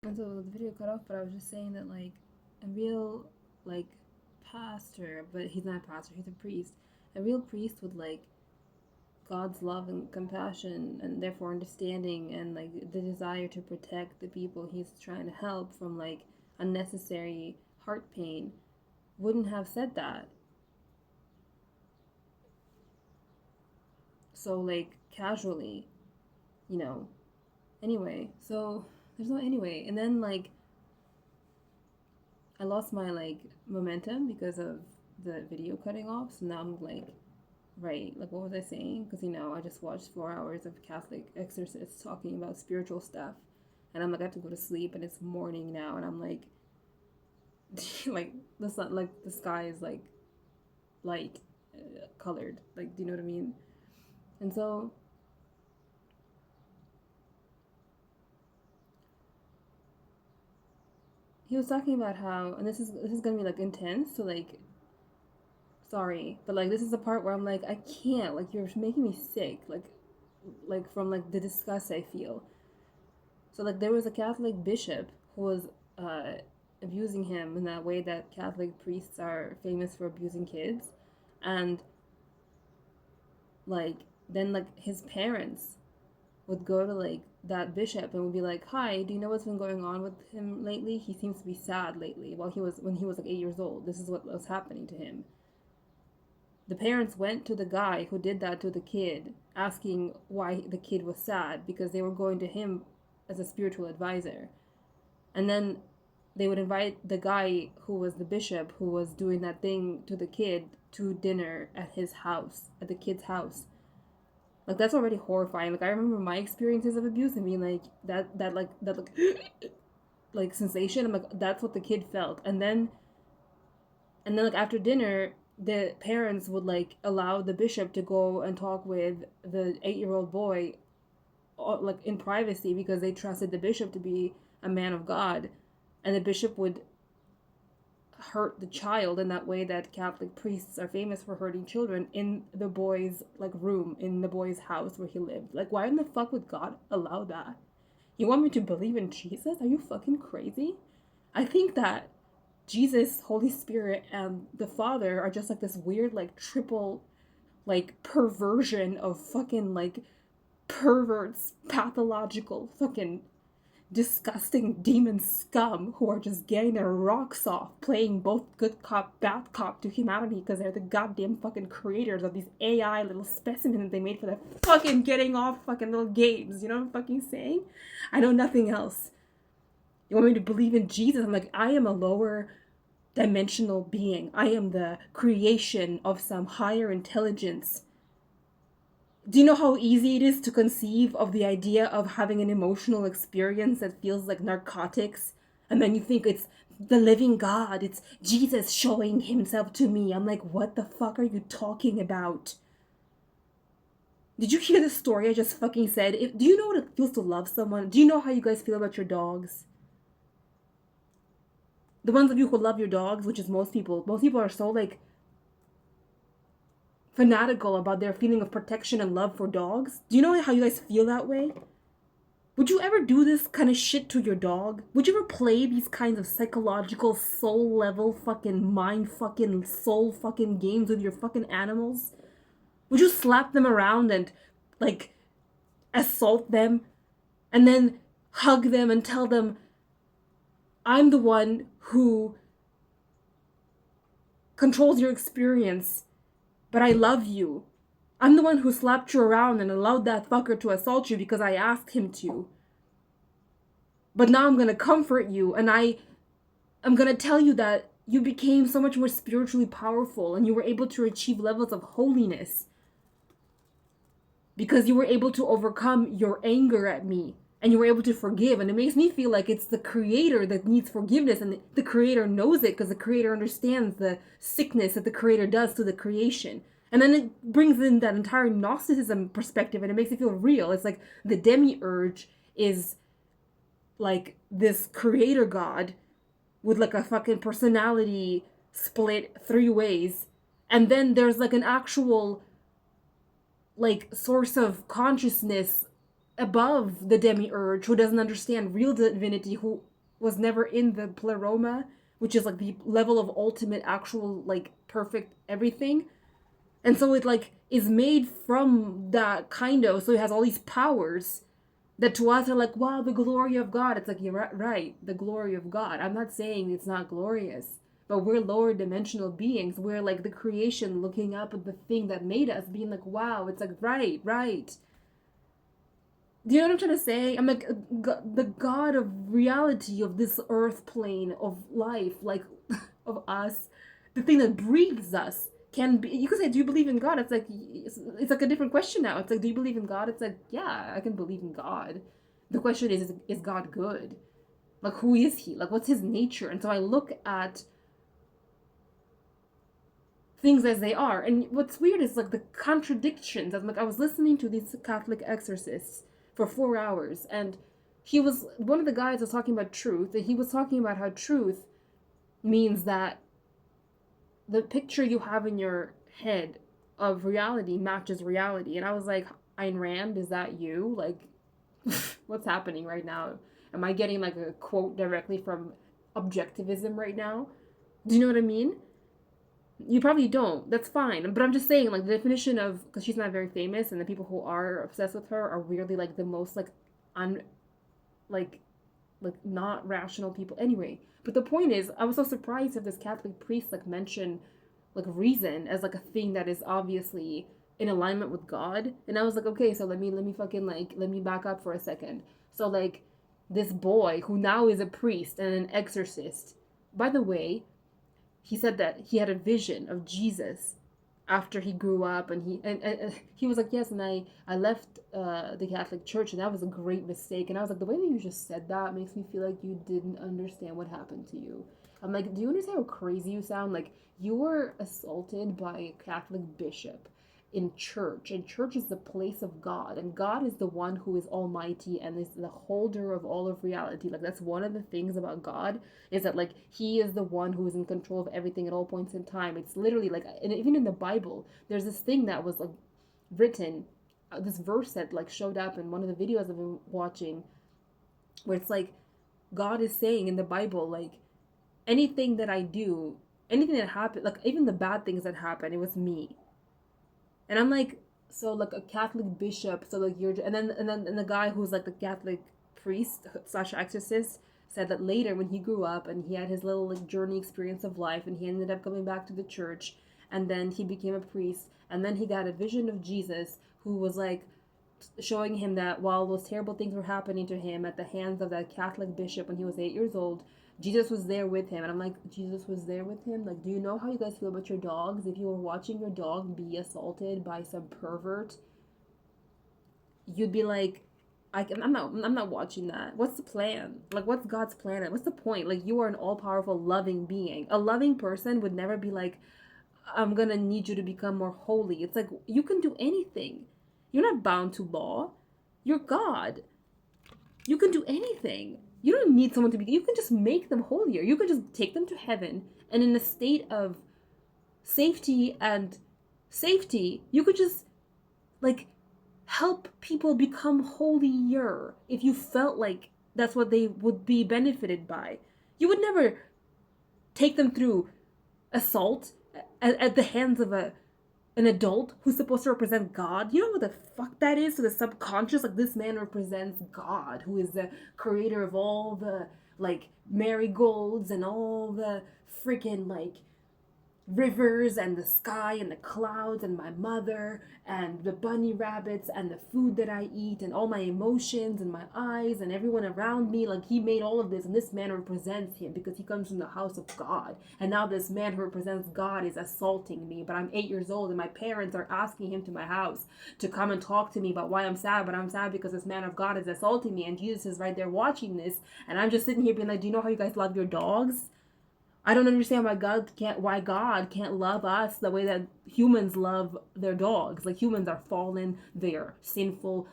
And so the video cut off, but I was just saying that, like, a real, like, pastor, but he's not a pastor, he's a priest. A real priest with, like, God's love and compassion and therefore understanding and, like, the desire to protect the people he's trying to help from, like, unnecessary heart pain wouldn't have said that. So, like, casually, you know. Anyway, so there's no anyway. And then, like, I lost my, like, momentum because of the video cutting off. So now I'm like, right, like, what was I saying? Because, I just watched 4 hours of Catholic exorcists talking about spiritual stuff. And I'm like, I have to go to sleep, and it's morning now. And I'm like, like, the sun, like, the sky is, like, light colored. Like, do you know what I mean? And so he was talking about how, and this is gonna be, like, intense. So, like, sorry, but, like, this is the part where I'm like, I can't. Like, you're making me sick. Like from, like, the disgust I feel. So, like, there was a Catholic bishop who was uh, abusing him in that way that Catholic priests are famous for abusing kids, and, like, then, like, his parents would go to, like, that bishop and would be like, "Hi, do you know what's been going on with him lately? He seems to be sad lately." While when he was, like, 8 years old, this is what was happening to him. The parents went to the guy who did that to the kid, asking why the kid was sad because they were going to him as a spiritual advisor. And then they would invite the guy who was the bishop who was doing that thing to the kid to dinner at his house, at the kid's house. Like, that's already horrifying. Like, I remember my experiences of abuse and being like like sensation. I'm like, that's what the kid felt. And then, like, after dinner, the parents would, like, allow the bishop to go and talk with the 8-year-old boy, like, in privacy, because they trusted the bishop to be a man of God, and the bishop would hurt the child in that way that Catholic priests are famous for hurting children in the boy's, like, room in the boy's house where he lived. Like, why in the fuck would God allow that? You want me to believe in Jesus? Are you fucking crazy? I think that Jesus, Holy Spirit, and the Father are just, like, this weird, like, triple, like, perversion of fucking, like, perverts, pathological, fucking disgusting demon scum who are just getting their rocks off playing both good cop, bad cop to humanity because they're the goddamn fucking creators of these AI little specimens they made for their fucking getting off fucking little games. You know what I'm fucking saying? I know nothing else. You want me to believe in Jesus? I'm like, I am a lower dimensional being. I am the creation of some higher intelligence. Do you know how easy it is to conceive of the idea of having an emotional experience that feels like narcotics? And then you think it's the living God, it's Jesus showing himself to me. I'm like, what the fuck are you talking about? Did you hear the story I just fucking said? Do you know what it feels to love someone? Do you know how you guys feel about your dogs? The ones of you who love your dogs, which is most people are so, like, fanatical about their feeling of protection and love for dogs. Do you know how you guys feel that way? Would you ever do this kind of shit to your dog? Would you ever play these kinds of psychological, soul level, fucking mind fucking, soul fucking games with your fucking animals? Would you slap them around and, like, assault them and then hug them and tell them, I'm the one who controls your experience, but I love you. I'm the one who slapped you around and allowed that fucker to assault you because I asked him to. But now I'm gonna comfort you, and I'm gonna tell you that you became so much more spiritually powerful and you were able to achieve levels of holiness because you were able to overcome your anger at me and you were able to forgive. And it makes me feel like it's the creator that needs forgiveness, and the creator knows it because the creator understands the sickness that the creator does to the creation. And then it brings in that entire Gnosticism perspective and it makes it feel real. It's like the demiurge is, like, this creator god with, like, a fucking personality split 3 ways. And then there's, like, an actual, like, source of consciousness above the demiurge who doesn't understand real divinity, who was never in the pleroma, which is like the level of ultimate actual like perfect everything. And so it like is made from that kind of, so it has all these powers that to us are like, wow, the glory of God. It's like, you're right, the glory of God. I'm not saying it's not glorious, but we're lower dimensional beings. We're like the creation looking up at the thing that made us, being like, wow, it's like, right, right. Do you know what I'm trying to say? I'm like, the God of reality of this earth plane of life, like of us, the thing that breathes us can be. You could say, do you believe in God? It's like a different question now. It's like, do you believe in God? It's like, yeah, I can believe in God. The question is God good? Like, who is he? Like, what's his nature? And so I look at things as they are. And what's weird is like the contradictions. I'm like, I was listening to these Catholic exorcists for 4 hours, and he was one of the guys was talking about truth, and he was talking about how truth means that the picture you have in your head of reality matches reality. And I was like, Ayn Rand, is that you? Like, what's happening right now? Am I getting like a quote directly from objectivism right now? Do you know what I mean? You probably don't. That's fine. But I'm just saying, like, the definition of, because she's not very famous, and the people who are obsessed with her are weirdly like the most like un, like, not rational people. Anyway, but the point is, I was so surprised that this Catholic priest like mentioned like reason as like a thing that is obviously in alignment with God, and I was like, okay, so let me fucking like let me back up for a second. So like, this boy who now is a priest and an exorcist. By the way, he said that he had a vision of Jesus after he grew up, and he was like, yes, and I left the Catholic Church, and that was a great mistake. And I was like, the way that you just said that makes me feel like you didn't understand what happened to you. I'm like, do you understand how crazy you sound? Like, you were assaulted by a Catholic bishop in church, and church is the place of God, and God is the one who is almighty and is the holder of all of reality. Like, that's one of the things about God, is that like he is the one who is in control of everything at all points in time. It's literally like, and even in the Bible there's this thing that was like written, this verse that like showed up in one of the videos I've been watching, where it's like God is saying in the Bible, like, anything that I do, anything that happened, like even the bad things that happen, it was me. And I'm like, so like a Catholic bishop, so like you're, and the guy who's like the Catholic priest slash exorcist said that later when he grew up and he had his little like journey experience of life, and he ended up coming back to the church, and then he became a priest, and then he got a vision of Jesus who was like showing him that while those terrible things were happening to him at the hands of that Catholic bishop when he was 8 years old, Jesus was there with him. And I'm like, Jesus was there with him? Like, do you know how you guys feel about your dogs? If you were watching your dog be assaulted by some pervert, you'd be like, I'm not watching that. What's the plan? Like, what's God's plan? What's the point? Like, you are an all-powerful, loving being. A loving person would never be like, I'm gonna need you to become more holy. It's like, you can do anything. You're not bound to law. You're God. You can do anything. You don't need someone to be, you can just make them holier. You can just take them to heaven, and in a state of safety and safety, you could just like help people become holier if you felt like that's what they would be benefited by. You would never take them through assault at the hands of an adult who's supposed to represent God. You know what the fuck that is? So the subconscious, like, this man represents God, who is the creator of all the like marigolds and all the freaking like rivers and the sky and the clouds and my mother and the bunny rabbits and the food that I eat and all my emotions and my eyes and everyone around me. Like, he made all of this, and this man represents him because he comes from the house of God. And now this man who represents God is assaulting me, but I'm 8 years old, and my parents are asking him to my house to come and talk to me about why I'm sad, but I'm sad because this man of God is assaulting me, and Jesus is right there watching this, and I'm just sitting here being like, do you know how you guys love your dogs? I don't understand why God can't love us the way that humans love their dogs. Like, humans are fallen, they are sinful,